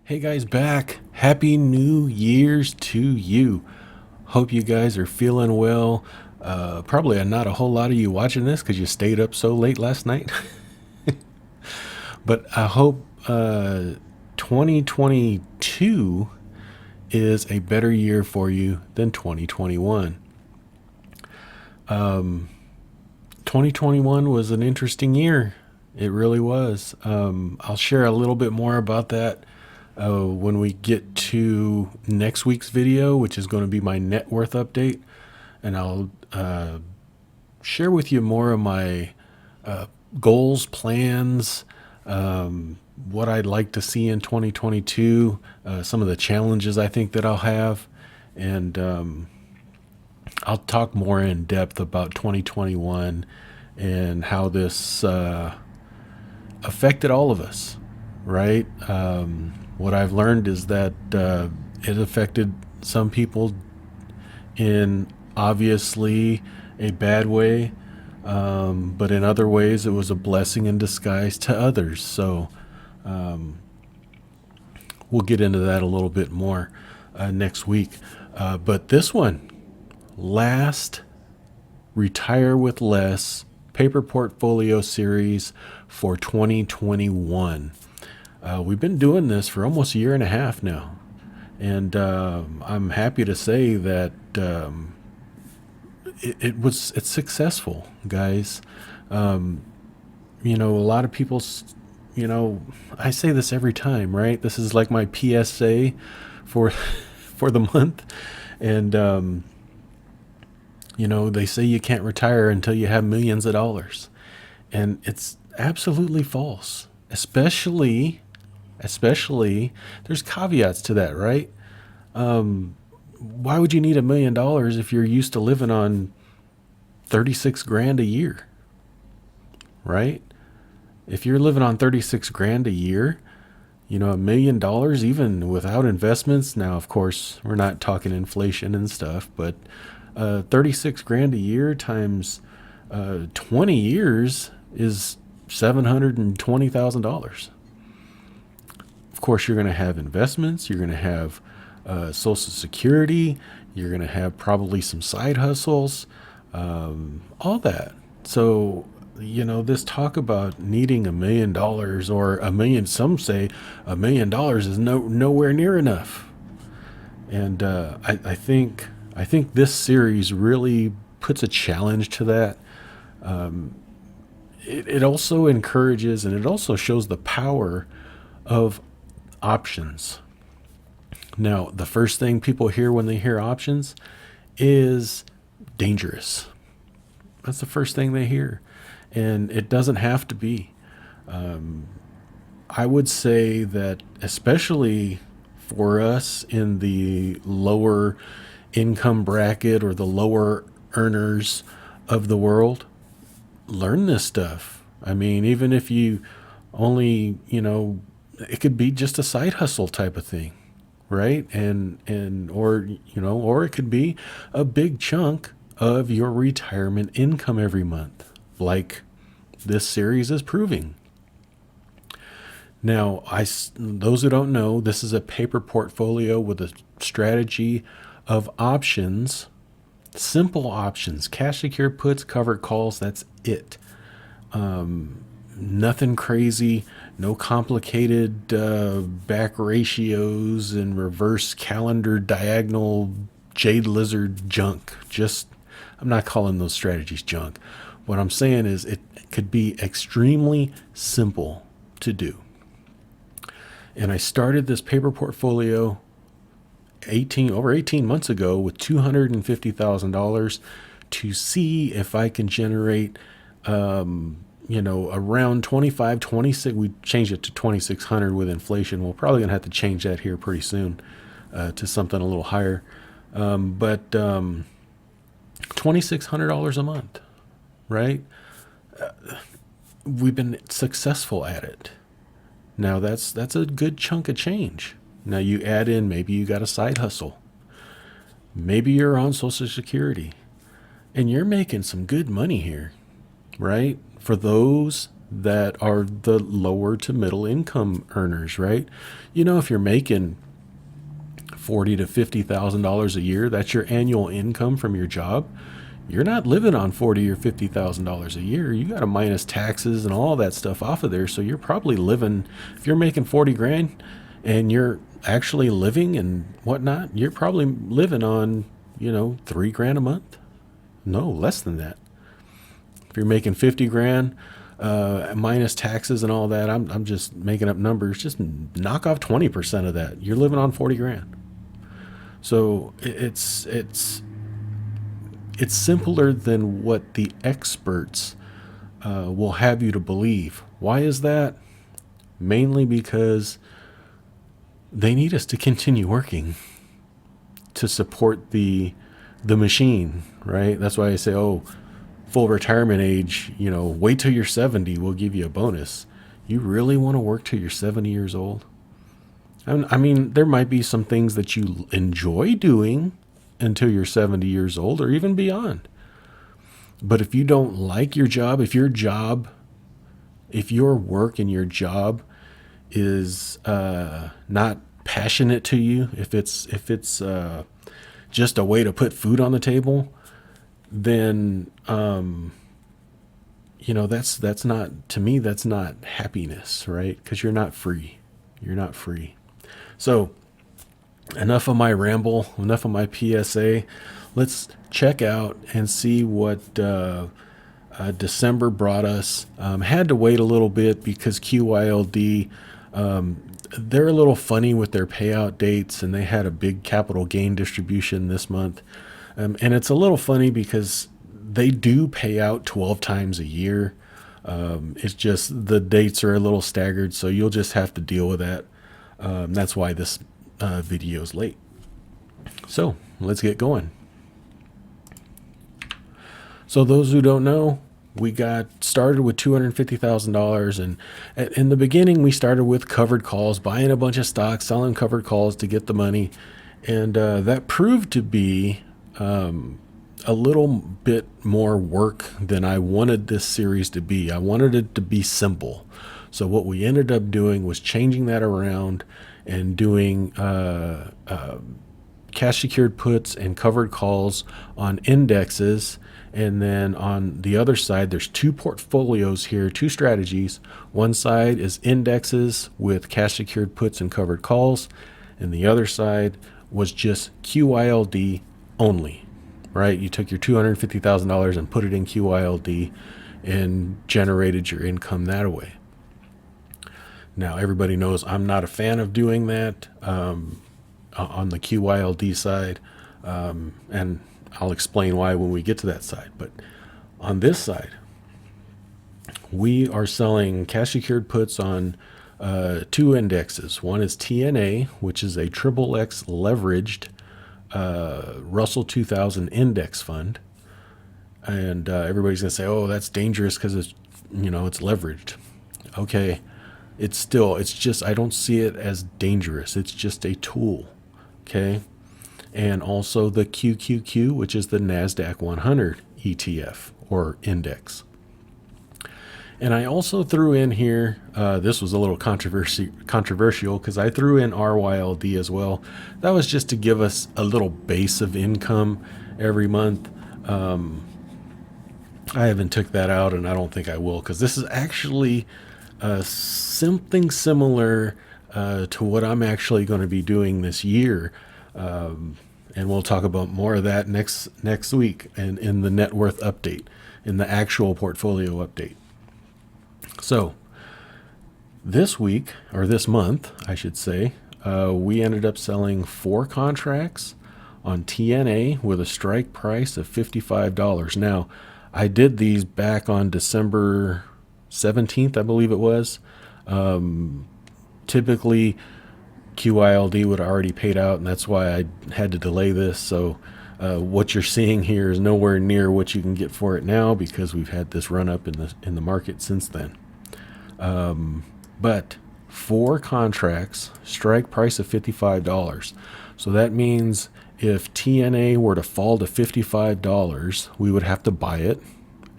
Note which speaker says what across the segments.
Speaker 1: Hey guys, back. Happy New Year's to you. Hope you guys are feeling well. Probably not a whole lot of you watching this because you stayed up so late last night. But I hope 2022 is a better year for you than 2021. 2021 was an interesting year. It really was. I'll share a little bit more about that when we get to next week's video, which is going to be my net worth update. And I'll share with you more of my goals, plans, what I'd like to see in 2022, some of the challenges I think that I'll have. And I'll talk more in depth about 2021 and how this affected all of us, right? What I've learned is that it affected some people in obviously a bad way, but in other ways it was a blessing in disguise to others. So we'll get into that a little bit more next week. But this one, last Retire with Less paper portfolio series for 2021. We've been doing this for almost a year and a half now, and I'm happy to say that it's successful, guys. A lot of people, I say this every time, right? This is like my PSA for for the month, and they say you can't retire until you have millions of dollars, and it's absolutely false. Especially, there's caveats to that, right? Why would you need $1 million if you're used to living on 36 grand a year, right? If you're living on 36 grand a year, $1 million, even without investments. Now, of course, we're not talking inflation and stuff, but 36 grand a year times 20 years is $720,000. Of course, you're going to have investments. You're going to have Social Security. You're going to have probably some side hustles, all that. So, this talk about needing $1 million or a million, some say $1 million is nowhere near enough. And I think this series really puts a challenge to that. It also encourages and it also shows the power of options. Now, the first thing people hear when they hear options is dangerous. That's the first thing they hear. And it doesn't have to be. I would say that especially for us in the lower income bracket or the lower earners of the world, learn this stuff. I mean, even if you only, it could be just a side hustle type of thing, right? Or it could be a big chunk of your retirement income every month, like this series is proving. Now, those who don't know, this is a paper portfolio with a strategy of options, simple options, cash secured puts, covered calls. That's it. Nothing crazy, no complicated back ratios and reverse calendar diagonal jade lizard junk. I'm not calling those strategies junk. What I'm saying is it could be extremely simple to do. And I started this paper portfolio over 18 months ago with $250,000 to see if I can generate around 26. We changed it to 2,600 with inflation. We're probably gonna have to change that here pretty soon to something a little higher, but $2,600 a month, right? We've been successful at it. Now that's a good chunk of change. Now you add in, maybe you got a side hustle, maybe you're on Social Security, and you're making some good money here, right? For those that are the lower to middle income earners, right? You know, if you're making $40,000 to $50,000 a year, that's your annual income from your job. You're not living on $40,000 or $50,000 a year. You got to minus taxes and all that stuff off of there. So you're probably living, if you're making 40 grand and you're actually living and whatnot, you're probably living on, you know, 3 grand a month. No, less than that. If you're making 50 grand, minus taxes and all that, I'm just making up numbers. Just knock off 20% of that. You're living on 40 grand. So it's simpler than what the experts will have you to believe. Why is that? Mainly because they need us to continue working to support the machine, right? That's why I say, oh, full retirement age, you know, wait till you're 70, we'll give you a bonus. You really want to work till you're 70 years old? I mean, there might be some things that you enjoy doing until you're 70 years old or even beyond. But if you don't like your job, if your work and your job is not passionate to you, if it's just a way to put food on the table, then you know, that's not, to me, that's not happiness, right? Because you're not free. You're not free. So enough of my ramble, enough of my PSA. Let's check out and see what December brought us. Had to wait a little bit because QYLD, they're a little funny with their payout dates, and they had a big capital gain distribution this month. And it's a little funny because they do pay out 12 times a year. It's just the dates are a little staggered, so you'll just have to deal with that. That's why this video is late. So let's get going. So those who don't know, we got started with $250,000, and in the beginning we started with covered calls, buying a bunch of stocks, selling covered calls to get the money, and that proved to be a little bit more work than I wanted this series to be. I wanted it to be simple. So what we ended up doing was changing that around and doing cash secured puts and covered calls on indexes. And then on the other side, there's two portfolios here, two strategies. One side is indexes with cash secured puts and covered calls. And the other side was just QYLD only, right? You took your $250,000 and put it in QYLD and generated your income that way. Now, everybody knows I'm not a fan of doing that on the QYLD side, and I'll explain why when we get to that side. But on this side, we are selling cash secured puts on two indexes. One is TNA, which is a XXX leveraged Russell 2000 index fund. And everybody's going to say, oh, that's dangerous because it's, you know, it's leveraged. Okay. It's just, I don't see it as dangerous. It's just a tool. Okay. And also the QQQ, which is the NASDAQ 100 ETF or index. And I also threw in here, this was a little controversial because I threw in RYLD as well. That was just to give us a little base of income every month. I haven't took that out, and I don't think I will, because this is actually something similar to what I'm actually going to be doing this year. And we'll talk about more of that next week and in the net worth update, in the actual portfolio update. So this week, or this month, I should say, we ended up selling 4 contracts on TNA with a strike price of $55. Now, I did these back on December 17th, I believe it was. Typically, QYLD would have already paid out, and that's why I had to delay this. So what you're seeing here is nowhere near what you can get for it now, because we've had this run up in the market since then. But 4 contracts, strike price of $55. So that means if TNA were to fall to $55, we would have to buy it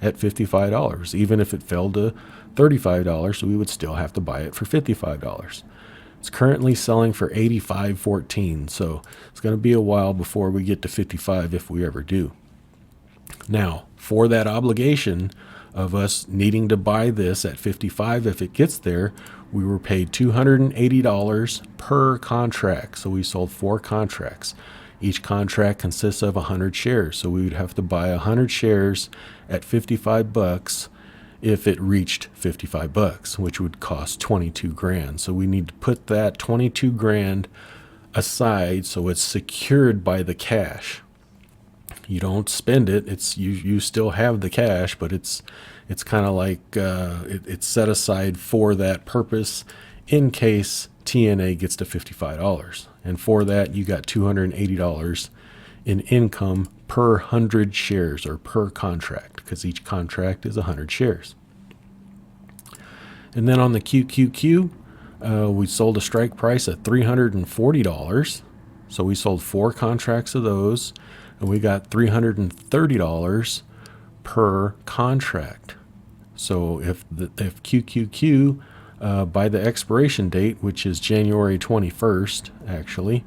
Speaker 1: at $55, even if it fell to $35, so we would still have to buy it for $55. It's currently selling for $85.14, so it's going to be a while before we get to 55 if we ever do. Now, for that obligation of us needing to buy this at 55 if it gets there, we were paid $280 per contract. So we sold 4 contracts. Each contract consists of 100 shares. So we would have to buy 100 shares at 55 bucks if it reached 55 bucks, which would cost 22 grand. So we need to put that 22 grand aside so it's secured by the cash. You don't spend it. It's you still have the cash, but it's kind of like it's set aside for that purpose in case TNA gets to $55. And for that, you got $280 in income per 100 shares or per contract, because each contract is 100 shares. And then on the QQQ, we sold a strike price at $340. So we sold 4 contracts of those, and we got $330 per contract. So if QQQ by the expiration date, which is January 21st, actually,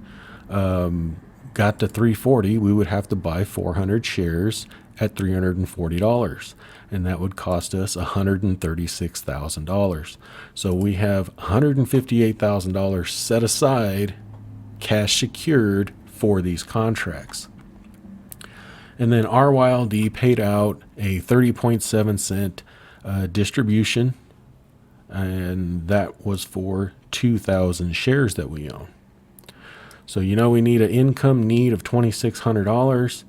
Speaker 1: got to 340, we would have to buy 400 shares at $340, and that would cost us $136,000. So we have $158,000 set aside, cash secured for these contracts. And then RYLD paid out a 30.7 cent distribution, and that was for 2,000 shares that we own. So we need an income need of $2,600,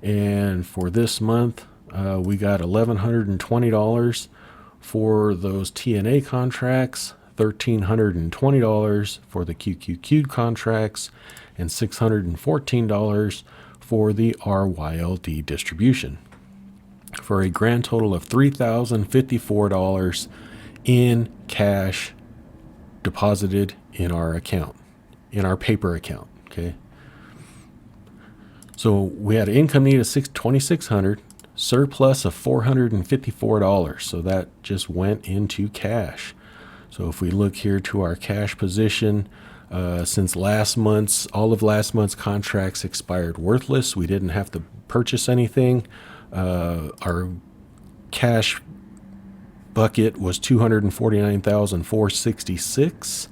Speaker 1: and for this month we got $1,120 for those TNA contracts, $1,320 for the QQQ contracts, and $614 for the RYLD distribution, for a grand total of $3,054 in cash deposited in our account, in our paper account. Okay. So we had an income need of $2,600, surplus of $454. So that just went into cash. So if we look here to our cash position, since all of last month's contracts expired worthless, we didn't have to purchase anything. Our cash bucket was $249,466.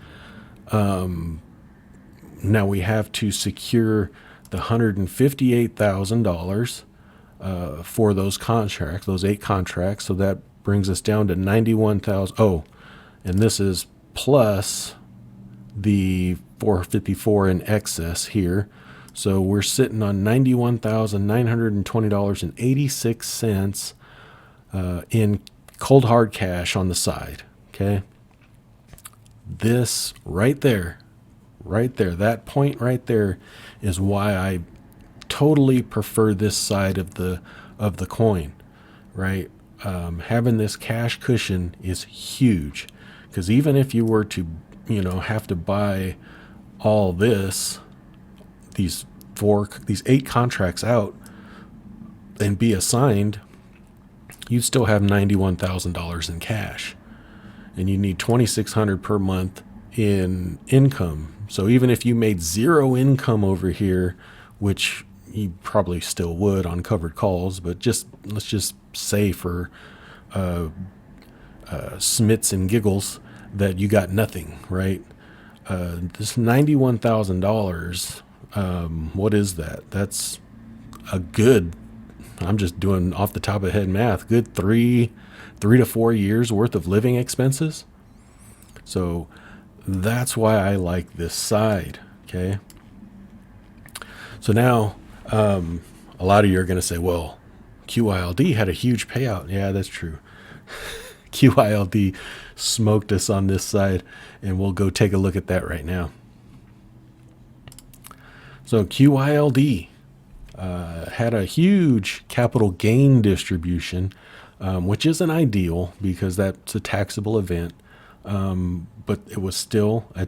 Speaker 1: Now we have to secure the $158,000 for those contracts, those 8 contracts. So that brings us down to $91,000. Oh, and this is plus the $454 in excess here. So we're sitting on $91,920.86 in cold hard cash on the side. Okay. This right there, that point right there is why I totally prefer this side of the coin, right? Having this cash cushion is huge, because even if you were to, have to buy all these 8 contracts out and be assigned, you'd still have $91,000 in cash, and you need $2,600 per month in income. So even if you made 0 income over here, which you probably still would on covered calls, but let's just say for smits and giggles that you got nothing, right? This $91,000, what is that? That's a good, I'm just doing off the top of the head math, good 3 to 4 years worth of living expenses. So that's why I like this side. Okay. So now, a lot of you are going to say, well, QYLD had a huge payout. Yeah, that's true. QYLD smoked us on this side, and we'll go take a look at that right now. So QYLD had a huge capital gain distribution, which isn't ideal because that's a taxable event, but it was still a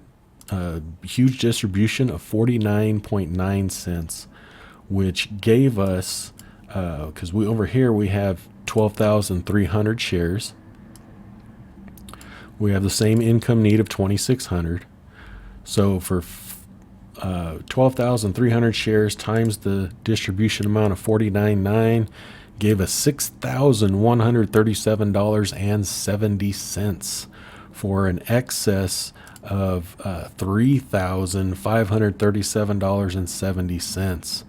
Speaker 1: huge distribution of 49.9 cents, which gave us, because over here we have 12,300 shares, We have the same income need of 2,600. So for 12,300 shares times the distribution amount of 49.9 gave us $6,137.70 for an excess of $3,537.70,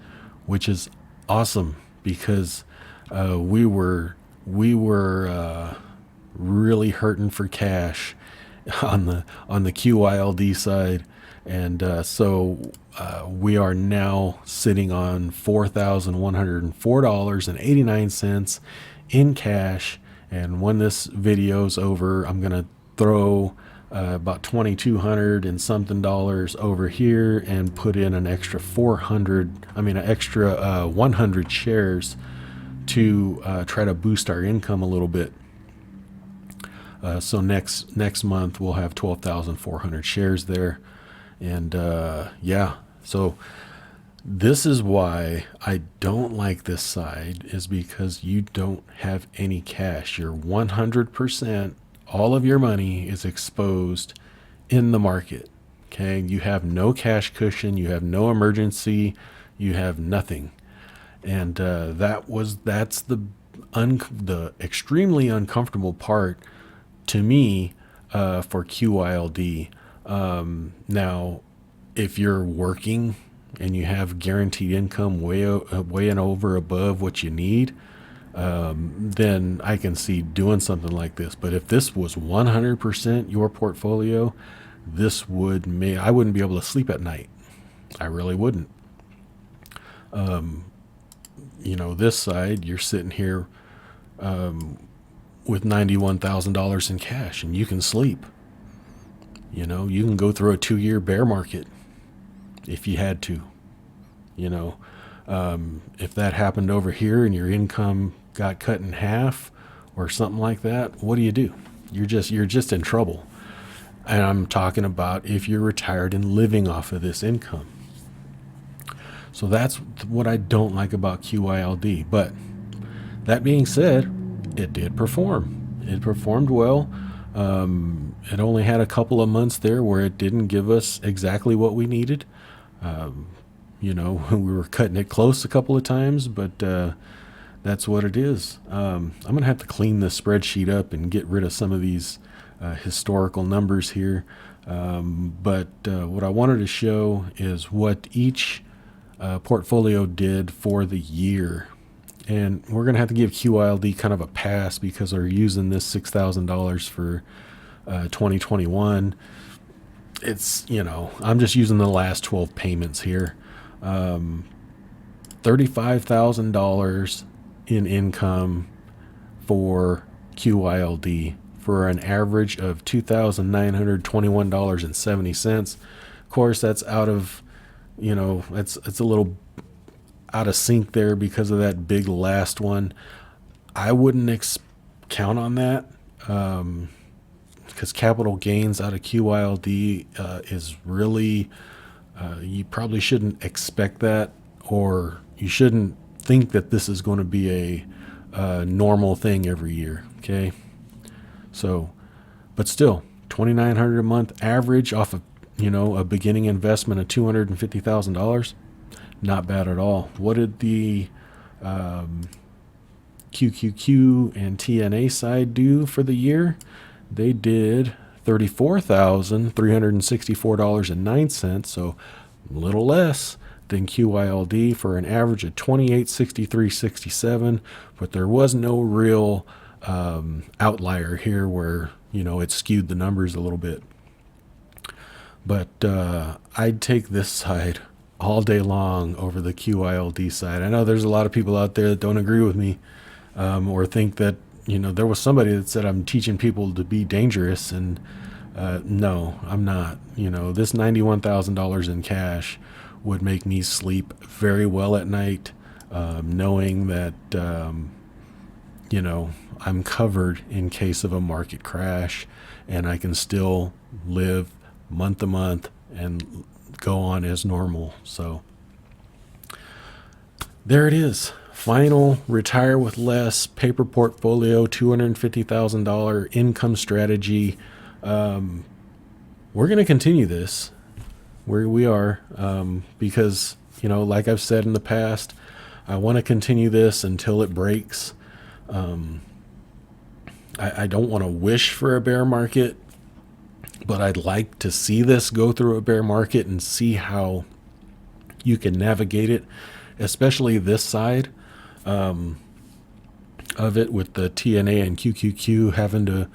Speaker 1: which is awesome because we were really hurting for cash on the QYLD side, and so we are now sitting on $4,104.89 in cash. And when this video's over, I'm gonna throw about 2,200 and something dollars over here and put in an extra 100 shares to try to boost our income a little bit. So next month we'll have 12,400 shares there. And yeah, so this is why I don't like this side, is because you don't have any cash. You're 100%, all of your money is exposed in the market. Okay, you have no cash cushion, you have no emergency, you have nothing. And that's the extremely uncomfortable part to me for QYLD. Now, if you're working and you have guaranteed income way and over above what you need, then I can see doing something like this. But if this was 100% your portfolio, I wouldn't be able to sleep at night. I really wouldn't. This side, you're sitting here with $91,000 in cash, and you can sleep. You can go through a 2-year bear market if you had to. If that happened over here and your income got cut in half or something like that, what do? You're just in trouble. And I'm talking about if you're retired and living off of this income. So that's what I don't like about QYLD. But that being said, it did perform. It performed well. It only had a couple of months there where it didn't give us exactly what we needed. We were cutting it close a couple of times, but that's what it is. I'm going to have to clean this spreadsheet up and get rid of some of these historical numbers here. But what I wanted to show is what each portfolio did for the year. And we're going to have to give QYLD kind of a pass because they're using this $6,000 for 2021. It's, I'm just using the last 12 payments here. $35,000 in income for QYLD for an average of $2,921.70. Of course, that's out of, it's a little out of sync there because of that big last one. I wouldn't count on that because capital gains out of QYLD is really, you probably shouldn't expect that, or you shouldn't think that this is going to be a normal thing every year. Okay. So, but still $2,900 a month average off of, a beginning investment of $250,000. Not bad at all. What did the QQQ and TNA side do for the year? They did $34,364.09, so a little less than QYLD for an average of $28,63.67. But there was no real outlier here where it skewed the numbers a little bit. But I'd take this side all day long over the QYLD side. I know there's a lot of people out there that don't agree with me, or think that, there was somebody that said I'm teaching people to be dangerous, and no, I'm not. This $91,000 in cash would make me sleep very well at night, knowing that, I'm covered in case of a market crash, and I can still live month to month and go on as normal. So there it is. Final retire with less paper portfolio, $250,000 income strategy. We're going to continue this where we are, because, you know, like I've said in the past, I want to continue this until it breaks. I don't want to wish for a bear market, but I'd like to see this go through a bear market and see how you can navigate it, especially this side of it, with the TNA and QQQ having to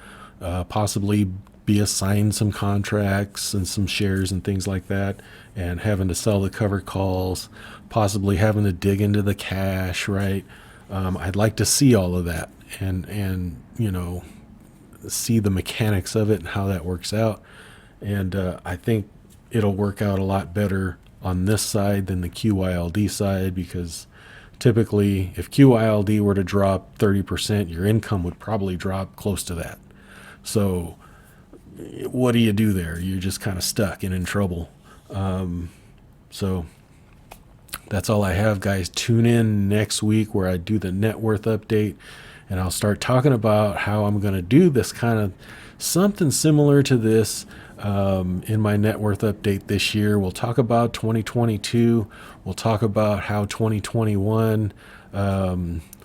Speaker 1: possibly be assigned some contracts and some shares and things like that, and having to sell the covered calls, possibly having to dig into the cash, right? I'd like to see all of that and you know, see the mechanics of it and how that works out. And I think it'll work out a lot better on this side than the QYLD side, because typically if QYLD were to drop 30%, your income would probably drop close to that. So what do you do there? You're just kind of stuck and in trouble. So that's all I have, guys. Tune in next week where I do the net worth update, and I'll start talking about how I'm going to do this kind of something similar to this in my net worth update this year. We'll talk about 2022. We'll talk about how 2021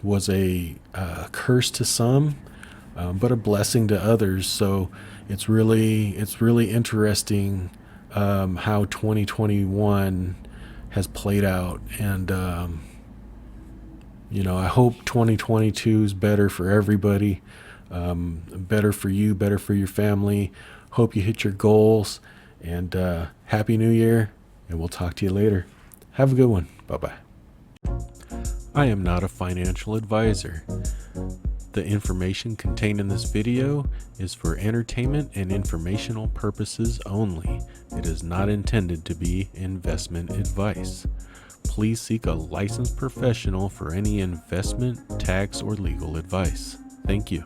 Speaker 1: was a curse to some, but a blessing to others. So it's really interesting how 2021 has played out, and you know, I hope 2022 is better for everybody, better for you, better for your family. Hope you hit your goals, and Happy New Year, and we'll talk to you later. Have a good one. Bye-bye. I am not a financial advisor. The information contained in this video is for entertainment and informational purposes only. It is not intended to be investment advice. Please seek a licensed professional for any investment, tax, or legal advice. Thank you.